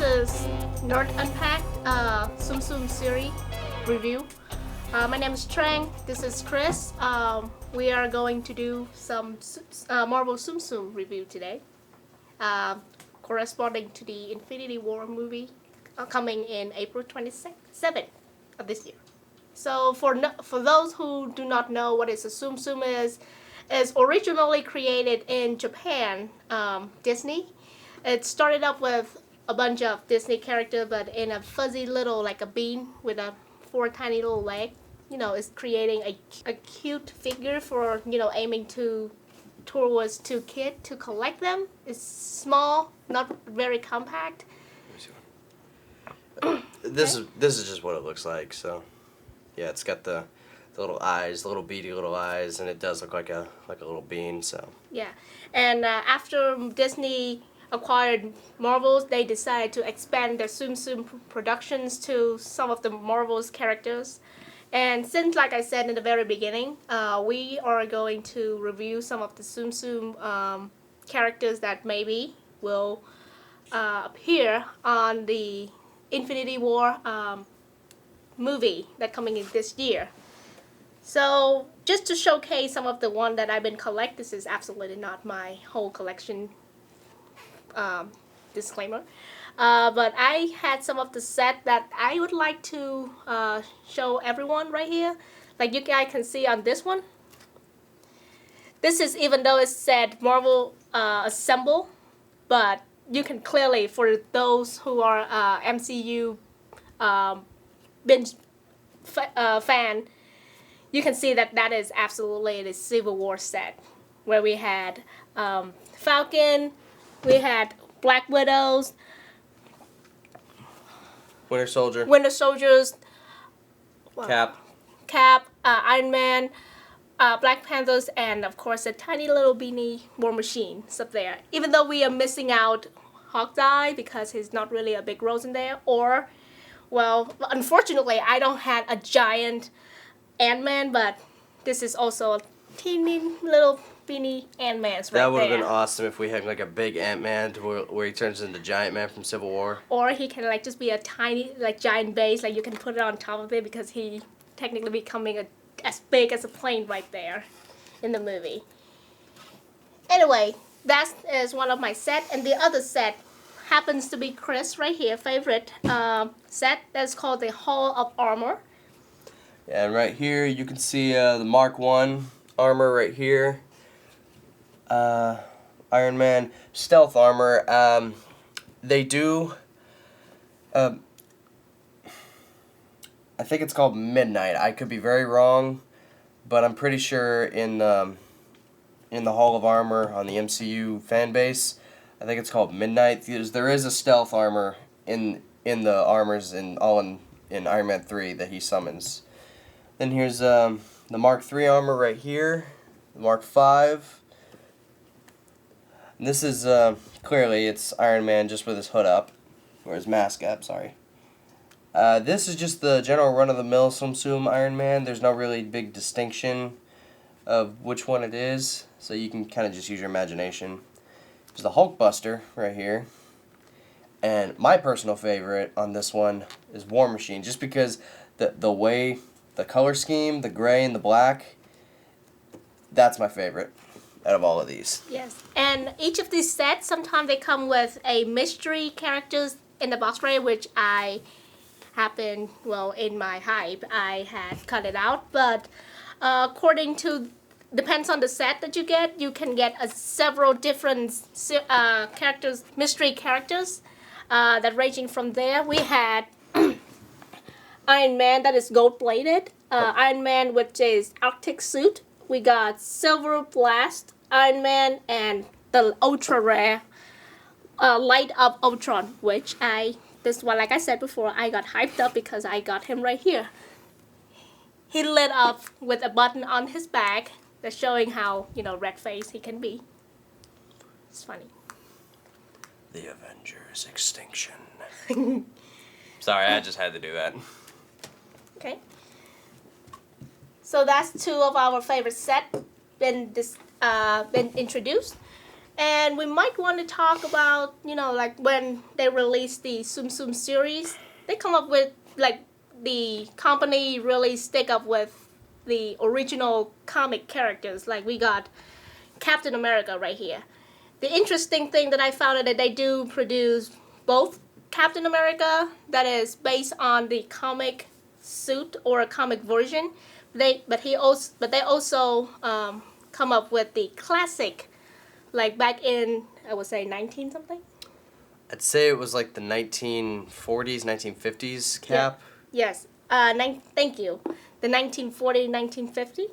is Nerd Unpacked Tsum Tsum series review. My name is Trang. This is Chris. We are going to do some Marvel Tsum Tsum review today, corresponding to the Infinity War movie coming in April 27th of this year. So for those who do not know what a Tsum Tsum is originally created in Japan, Disney. It started up with a bunch of Disney characters, but in a fuzzy little, like a bean with a 4 tiny little legs. You know, it's creating a cute figure for, you know, aiming towards 2 kids to collect them. It's small, not very compact. This is just what it looks like. So, yeah, it's got the little eyes, the little beady little eyes, and it does look like a little bean. So yeah, and after Disney acquired Marvel, they decided to expand their Tsum Tsum productions to some of the Marvel's characters. And since, like I said in the very beginning, we are going to review some of the Tsum Tsum characters that maybe will appear on the Infinity War movie that coming in this year. So just to showcase some of the one that I've been collecting, this is absolutely not my whole collection, disclaimer. But I had some of the set that I would like to show everyone right here. Like you guys can see on this one. This is, even though it said Marvel Assemble, but you can clearly, for those who are MCU binge fan, you can see that that is absolutely the Civil War set, where we had Falcon, we had Black Widows, Winter Soldiers, Cap, Iron Man, Black Panthers, and of course a tiny little beanie War Machines up there. Even though we are missing out Hawkeye because he's not really a big role in there, or, well, unfortunately I don't have a giant Ant-Man, but this is also a teeny little beanie Ant-Man's right there. That would have been awesome if we had like a big Ant-Man where he turns into Giant Man from Civil War. Or he can like just be a tiny, like, giant base, like you can put it on top of it because he technically becoming as big as a plane right there in the movie. Anyway, that is one of my set, and the other set happens to be Chris right here favorite set that's called the Hall of Armor. Yeah, and right here you can see the Mark 1 armor right here. Iron Man stealth armor. They do. I think it's called Midnight. I could be very wrong, but I'm pretty sure in the Hall of Armor on the MCU fan base, I think it's called Midnight. There is a stealth armor in the armors in Iron Man 3 that he summons. Then here's the Mark 3 armor right here, the Mark 5. And this is clearly it's Iron Man just with his hood up, or his mask up. Sorry. This is just the general run-of-the-mill Tsum Tsum Iron Man. There's no really big distinction of which one it is, so you can kind of just use your imagination. There's the Hulkbuster right here, and my personal favorite on this one is War Machine, just because the way. The color scheme, the gray and the black, that's my favorite out of all of these. Yes, and each of these sets, sometimes they come with a mystery characters in the box right, which I happened, well, in my hype, I had cut it out. But according to, depends on the set that you can get several different characters, mystery characters that ranging from there. We had Iron Man that is gold-plated, Iron Man which is Arctic suit. We got Silver Blast Iron Man, and the ultra rare Light Up Ultron, which this one, like I said before, I got hyped up because I got him right here. He lit up with a button on his back that's showing how, you know, red face he can be. It's funny. The Avengers Extinction. Sorry, I just had to do that. Okay. So that's 2 of our favorite set been introduced. And we might want to talk about, like when they released the Tsum Tsum series, they come up with, like, the company really stick up with the original comic characters. Like, we got Captain America right here. The interesting thing that I found is that they do produce both Captain America that is based on the comic suit or a comic version. But they also come up with the classic, like back in, I would say, 19 something. I'd say it was like the 1940s, 1950s Cap. Yeah. Yes. Thank you. The 1940, 1950.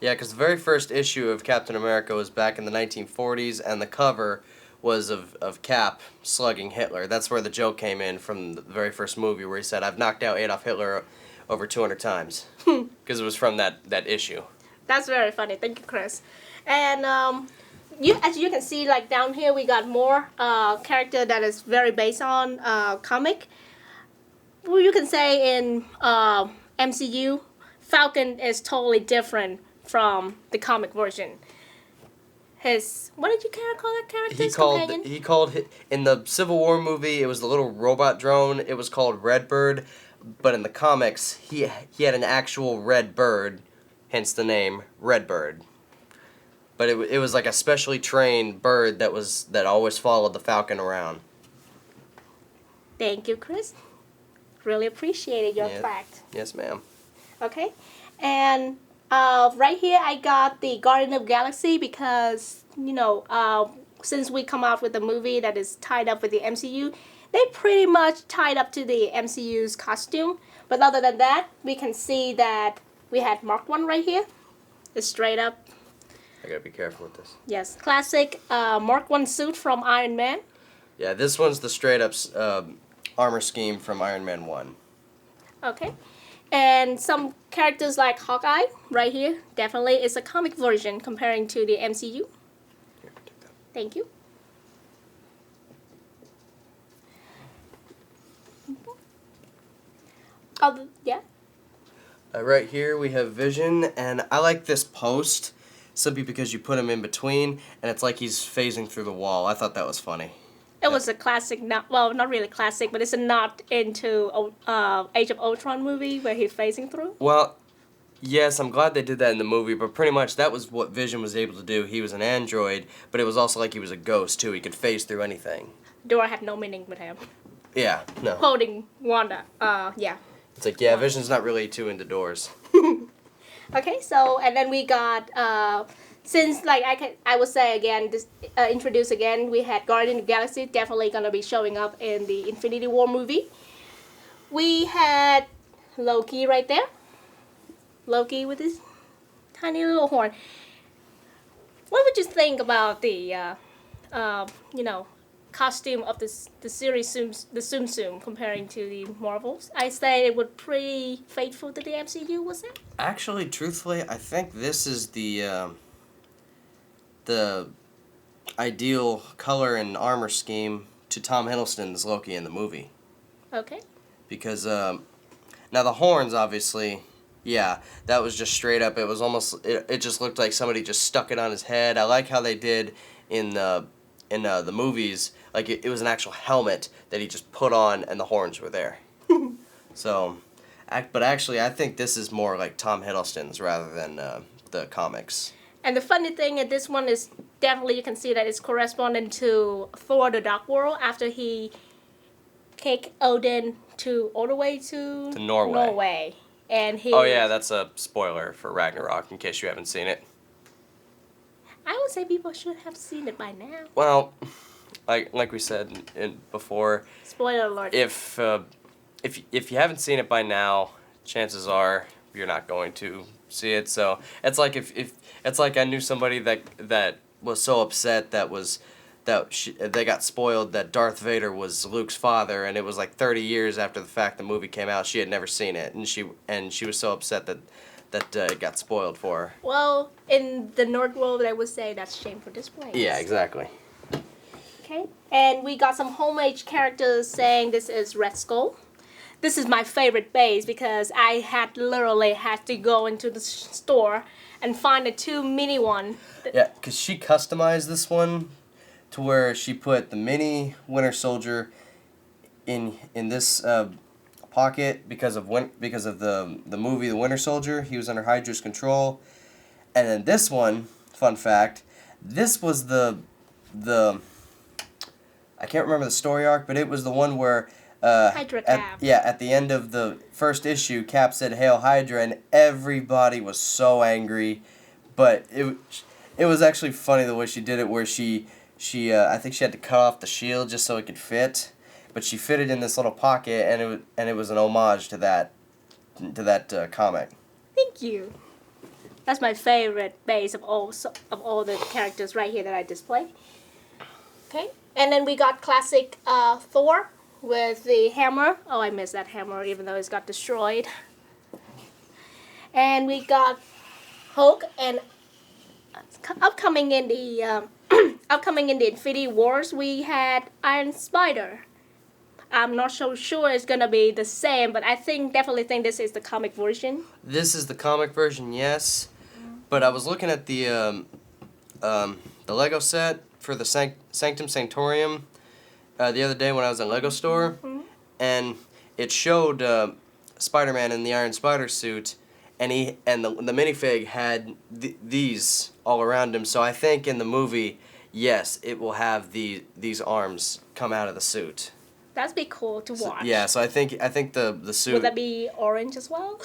Yeah, because the very first issue of Captain America was back in the 1940s, and the cover was of Cap slugging Hitler. That's where the joke came in from the very first movie, where he said, "I've knocked out Adolf Hitler over 200 times," because it was from that issue. That's very funny. Thank you, Chris. And as you can see, like down here, we got more character that is very based on comic. Well, you can say in MCU, Falcon is totally different from the comic version. What did you call that character? He called in the Civil War movie, it was the little robot drone. It was called Redbird, but in the comics, he had an actual red bird, hence the name Redbird. But it was like a specially trained bird that always followed the Falcon around. Thank you, Chris. Really appreciated your fact. Yes, ma'am. Okay, and right here I got the Guardian of Galaxy because, since we come out with a movie that is tied up with the MCU, they pretty much tied up to the MCU's costume. But other than that, we can see that we had Mark 1 right here. It's straight up. I gotta be careful with this. Yes, classic Mark 1 suit from Iron Man. Yeah, this one's the straight up armor scheme from Iron Man 1. Okay. And some characters like Hawkeye, right here, definitely is a comic version comparing to the MCU. Here, take that. Thank you. Yeah. Right here we have Vision, and I like this post simply because you put him in between, and it's like he's phasing through the wall. I thought that was funny. It was a classic, not really classic, but it's a nod into Age of Ultron movie where he's phasing through. Well, yes, I'm glad they did that in the movie, but pretty much that was what Vision was able to do. He was an android, but it was also like he was a ghost, too. He could phase through anything. Dora had no meaning with him. Yeah, no. Quoting Wanda, yeah. It's like, yeah, Vision's not really too into doors. Okay, so, and then we got, since, like, I would say again, introduce again, we had Guardian of the Galaxy, definitely gonna be showing up in the Infinity War movie. We had Loki right there. Loki with his tiny little horn. What would you think about the, costume of the series, the Tsum Tsum, comparing to the Marvels? I say it was pretty faithful to the MCU, was it? Actually, truthfully, I think this is the ideal color and armor scheme to Tom Hiddleston's Loki in the movie. Okay. Because, now the horns, obviously, yeah, that was just straight up. It was almost, it just looked like somebody just stuck it on his head. I like how they did in the movies, like it was an actual helmet that he just put on and the horns were there. So, but actually I think this is more like Tom Hiddleston's rather than the comics. And the funny thing is this one is definitely, you can see that it's corresponding to Thor the Dark World after he kicked Odin all the way to Norway. And he... Oh yeah, that's a spoiler for Ragnarok in case you haven't seen it. I would say people should have seen it by now. Well, like we said before, spoiler alert. If you haven't seen it by now, chances are you're not going to see it. So it's like it's like I knew somebody that was so upset that they got spoiled that Darth Vader was Luke's father, and it was like 30 years after the fact the movie came out. She had never seen it, and she was so upset that it got spoiled for her. Well, in the Nerd world, I would say that's shameful display. Yeah, exactly. Okay, and we got some homage characters saying this is Red Skull. This is my favorite base because I literally had to go into the store and find a 2 mini one. Yeah, because she customized this one to where she put the mini Winter Soldier in this pocket because of the movie The Winter Soldier. He was under Hydra's control, and then this one, fun fact, this was the I can't remember the story arc, but it was the one where Hydra Cap. at the end of the first issue, Cap said "Hail Hydra," and everybody was so angry, but it was actually funny the way she did it, where she I think she had to cut off the shield just so it could fit, but she fit it in this little pocket, and it was an homage to that comic. Thank you. That's my favorite base of all the characters right here that I display. Okay, and then we got classic Thor with the hammer. Oh, I missed that hammer, even though it's got destroyed. And we got Hulk, and upcoming in the Infinity Wars, we had Iron Spider. I'm not so sure it's gonna be the same, but I definitely think this is the comic version. This is the comic version, yes. But I was looking at the Lego set for the Sanctum Sanctorium the other day when I was in Lego store, and it showed Spider-Man in the Iron Spider suit, and the minifig had these all around him. So I think in the movie, yes, it will have these arms come out of the suit. That'd be cool to watch. So, yeah, so I think the suit. Would that be orange as well?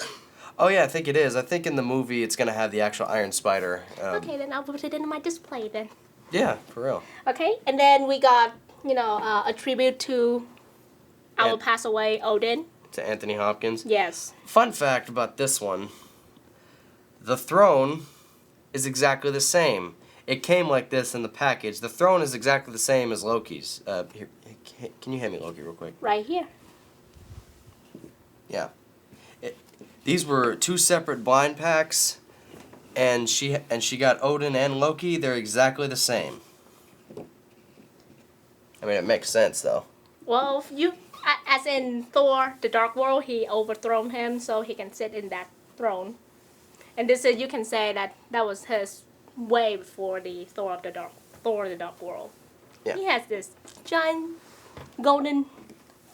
Oh yeah, I think it is. I think in the movie it's gonna have the actual Iron Spider. Okay, then I'll put it in my display then. Yeah, for real. Okay, and then we got a tribute to our pass away Odin. To Anthony Hopkins. Yes. Fun fact about this one: the throne is exactly the same. It came like this in the package. The throne is exactly the same as Loki's. Here, can you hand me Loki real quick? Right here. Yeah. These were two separate blind packs, and she got Odin and Loki. They're exactly the same. I mean, it makes sense though. Well, as in Thor: The Dark World, he overthrown him so he can sit in that throne, and this is, you can say that was his way before the Thor: The Dark World. Yeah. He has this giant golden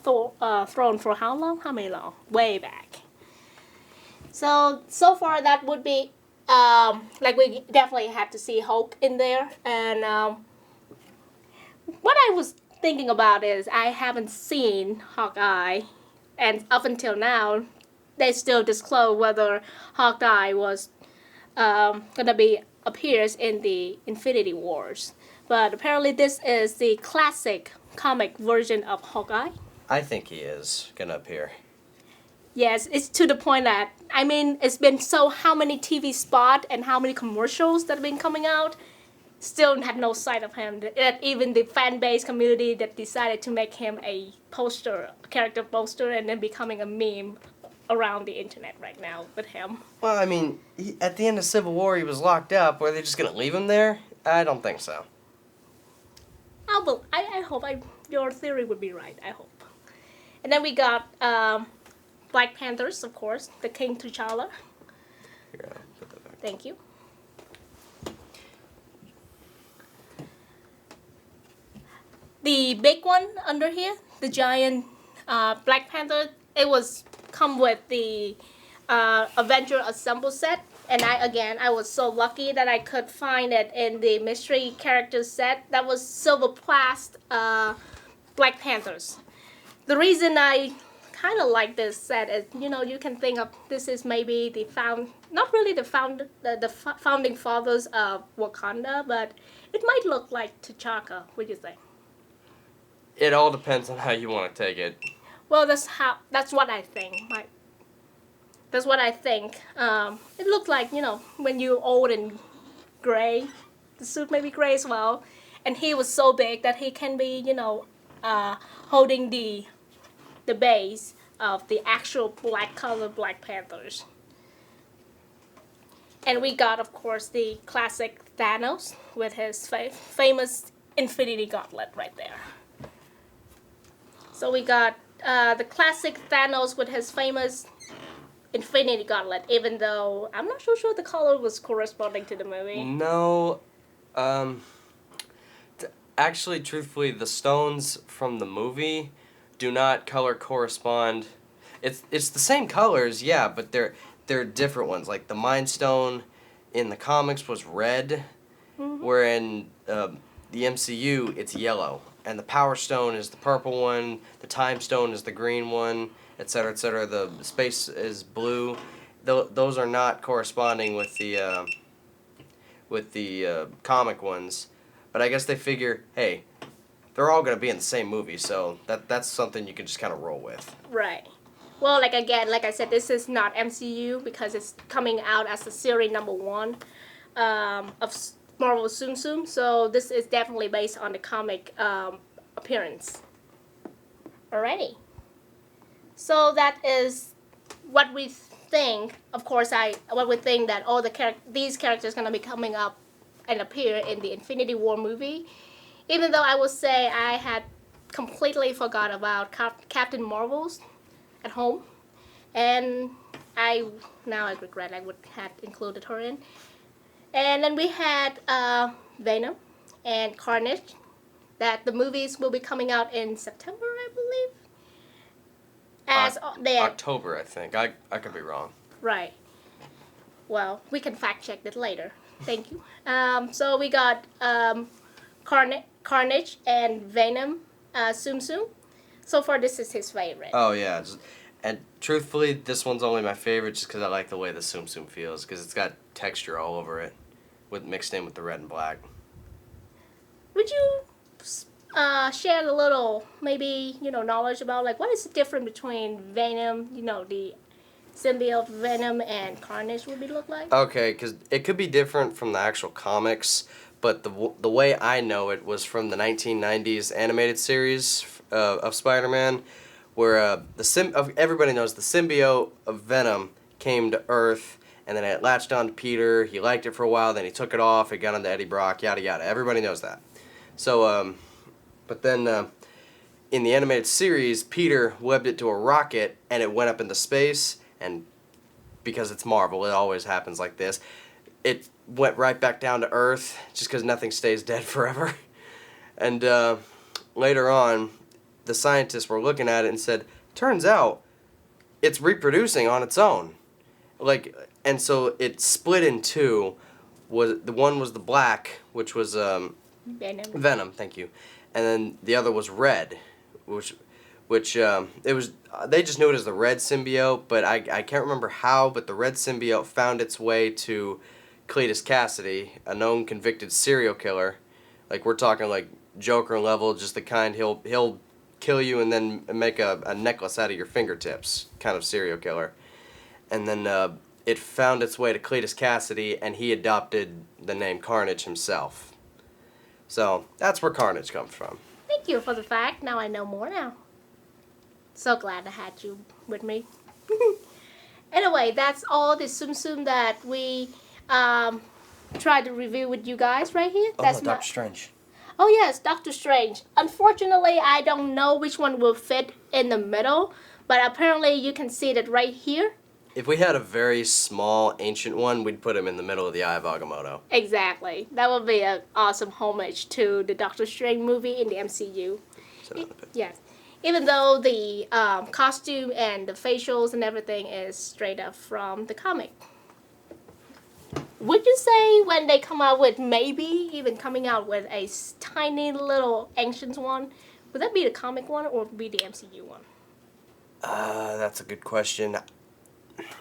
throne for how long? How many long? Way back. So far that would be, we definitely have to see Hulk in there. And what I was thinking about is I haven't seen Hawkeye. And up until now, they still disclose whether Hawkeye was going to appears in the Infinity Wars. But apparently this is the classic comic version of Hawkeye. I think he is going to appear. Yes, it's to the point that, I mean, it's been how many TV spots and how many commercials that have been coming out, still had no sight of him. Even the fan base community that decided to make him a character poster, and then becoming a meme around the internet right now with him. Well, I mean, at the end of Civil War, he was locked up. Were they just going to leave him there? I don't think so. I hope your theory would be right, I hope. And then we got Black Panthers, of course, the King T'Challa. Here, I'll put that back. Thank you. The big one under here, the giant Black Panther, it was come with the Avenger Assemble set. And I was so lucky that I could find it in the mystery characters set. That was Silver Plast Black Panthers. The reason I kind of like this set is, you can think of this is maybe the founding fathers of Wakanda, but it might look like T'Chaka. What do you think? It all depends on how you want to take it. Well, that's what I think. That's what I think. It looked like, when you're old and gray, the suit may be gray as well, and he was so big that he can be, holding the base of the actual black color Black Panthers. And we got, of course, the classic Thanos with his famous Infinity Gauntlet right there. So we got the classic Thanos with his famous Infinity Gauntlet, even though I'm not so sure the color was corresponding to the movie. No, Actually, truthfully, the stones from the movie do not color correspond. It's the same colors, yeah, but they're different ones. Like the Mind Stone in the comics was red, where in the MCU it's yellow, and the Power Stone is the purple one. The Time Stone is the green one, etc., etc. The space is blue. Those are not corresponding with the comic ones, but I guess they figure, hey, they're all gonna be in the same movie, so that's something you can just kind of roll with. Right. Well, like again, like I said, this is not MCU because it's coming out as a series number 1 of Marvel Tsum Tsum. So this is definitely based on the comic appearance. Alrighty. So that is what we think. Of course, what we think that all these characters are gonna be coming up and appear in the Infinity War movie. Even though I would say I had completely forgot about Captain Marvel's at home, and now I regret I would have included her in. And then we had Venom and Carnage, that the movies will be coming out in September, I believe. October, I think. I could be wrong. Right. Well, we can fact check that later. Thank you. So we got Carnage and Venom, Tsum Tsum. So far, this is his favorite. Oh yeah, and truthfully, this one's only my favorite just because I like the way the Tsum Tsum feels, because it's got texture all over it, mixed in with the red and black. Would you share a little, maybe, knowledge about, like, what is the difference between Venom, the symbiote Venom, and Carnage would look like? Okay, because it could be different from the actual comics, but the way I know it was from the 1990s animated series of Spider-Man, where everybody knows the symbiote of Venom came to Earth, and then it latched on to Peter. He liked it for a while, then he took it off. It got onto Eddie Brock, yada yada. Everybody knows that. So, but then in the animated series, Peter webbed it to a rocket, and it went up into space. And because it's Marvel, it always happens like this. It went right back down to Earth, just because nothing stays dead forever. And later on, the scientists were looking at it and said, turns out it's reproducing on its own. And so it split in two. One was the black, which was Venom, thank you. And then the other was red, which it was, they just knew it as the red symbiote, but I can't remember how, but the red symbiote found its way to Cletus Cassidy, a known convicted serial killer. Like, we're talking like Joker level, just the kind he'll kill you and then make a necklace out of your fingertips kind of serial killer. And then it found its way to Cletus Cassidy, and he adopted the name Carnage himself. So that's where Carnage comes from. Thank you for the fact. Now I know more now. So glad I had you with me. Anyway, that's all the Tsum Tsum that we tried to review with you guys right here. That's Doctor Strange. Oh yes, Doctor Strange. Unfortunately, I don't know which one will fit in the middle, but apparently you can see that right here. If we had a very small, ancient one, we'd put him in the middle of the Eye of Agamotto. Exactly. That would be an awesome homage to the Doctor Strange movie in the MCU. Yes. Even though the costume and the facials and everything is straight up from the comic. Would you say when they come out with, maybe even coming out with a tiny little ancient one, would that be the comic one or be the MCU one? That's a good question.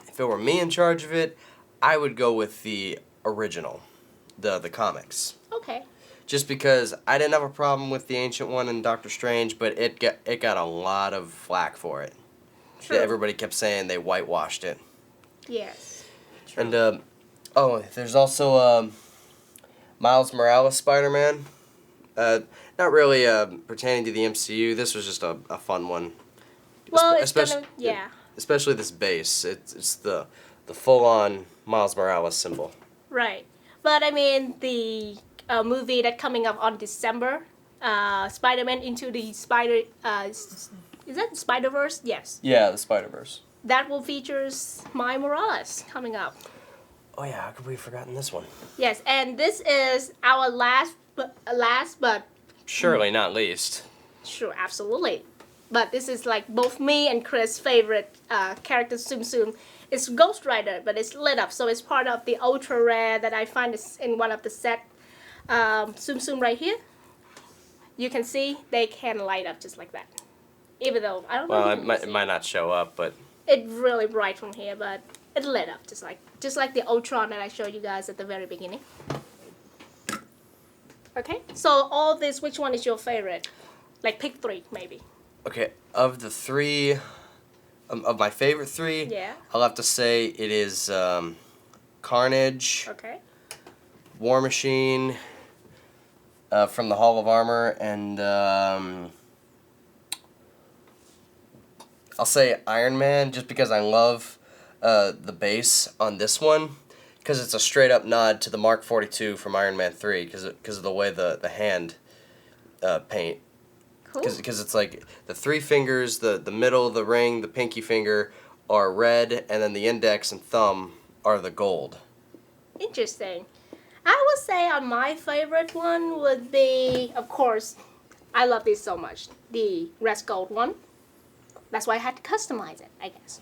If it were me in charge of it, I would go with the original, the comics. Okay. Just because I didn't have a problem with the ancient one in Doctor Strange, but it got a lot of flack for it. True. Everybody kept saying they whitewashed it. Yes. True. And there's also Miles Morales Spider-Man. Not really pertaining to the MCU. This was just a fun one. Well, Especially this base. It's the full-on Miles Morales symbol. Right. But I mean, the movie that's coming up on December, Spider-Man Into the is that Spider-Verse? Yes. Yeah, the Spider-Verse. That will feature Miles Morales coming up. Oh yeah, how could we have forgotten this one? Yes, and this is our last but surely not least. Sure, absolutely. But this is like both me and Chris' favorite character, Tsum Tsum. It's Ghost Rider, but it's lit up, so it's part of the ultra rare that I find is in one of the set. Tsum Tsum right here. You can see they can light up just like that. Even though I don't know. Well, it might not show up, but it's really bright from here, but it lit up just like the Ultron that I showed you guys at the very beginning. Okay, so all this, which one is your favorite? Like pick 3 maybe. Okay, of the 3, of my favorite 3, yeah, I'll have to say it is Carnage, okay, War Machine from the Hall of Armor, and I'll say Iron Man just because I love the base on this one, because it's a straight up nod to the Mark 42 from Iron Man 3 because of the way the hand paint. Because it's like the 3 fingers, the middle, the ring, the pinky finger are red, and then the index and thumb are the gold. Interesting. I would say on my favorite one would be, of course, I love this so much, the Red Gold one. That's why I had to customize it, I guess.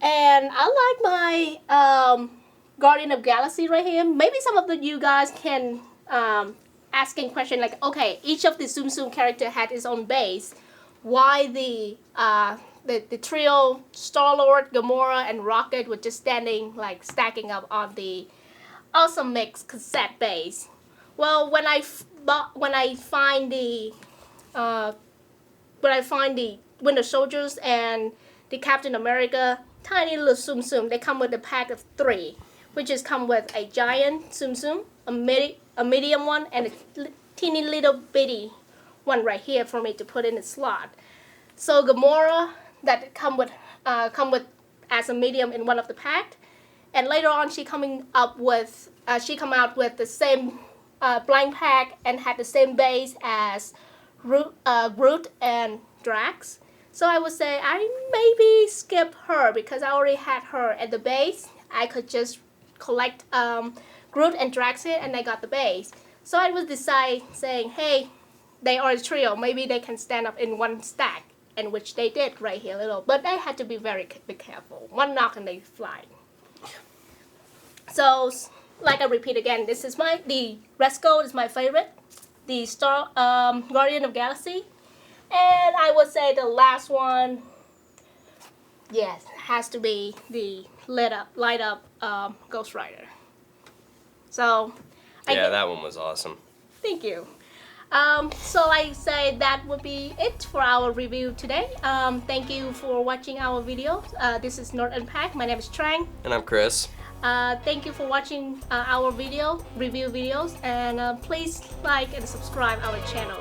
And I like my Guardian of Galaxy right here. Maybe some of you guys can asking question like, okay, each of the Tsum Tsum character had its own base. Why the trio Star-Lord, Gamora, and Rocket were just standing like stacking up on the Awesome Mix cassette base? Well, when I find the Winter Soldiers and the Captain America tiny little Tsum Tsum, they come with a pack of 3, which is come with a giant Tsum Tsum, a medium one, and a teeny little bitty one right here for me to put in the slot. So Gamora that come with as a medium in one of the pack, and later on she come out with the same blind pack and had the same base as Groot and Drax. So I would say I maybe skip her because I already had her at the base. I could just collect Groot and Drax here, and I got the base. So I would decide saying, hey, they are a trio. Maybe they can stand up in one stack, and which they did right here, little. But they had to be very careful. One knock and they fly. So, like I repeat again, this is the Red Gold is my favorite. The Guardian of Galaxy. And I would say the last one, yes, has to be the light up Ghost Rider. So, that one was awesome. Thank you. So I say that would be it for our review today. Thank you for watching our video. This is Not Unpacked. My name is Trang. And I'm Chris. Thank you for watching our review videos, and please like and subscribe our channel.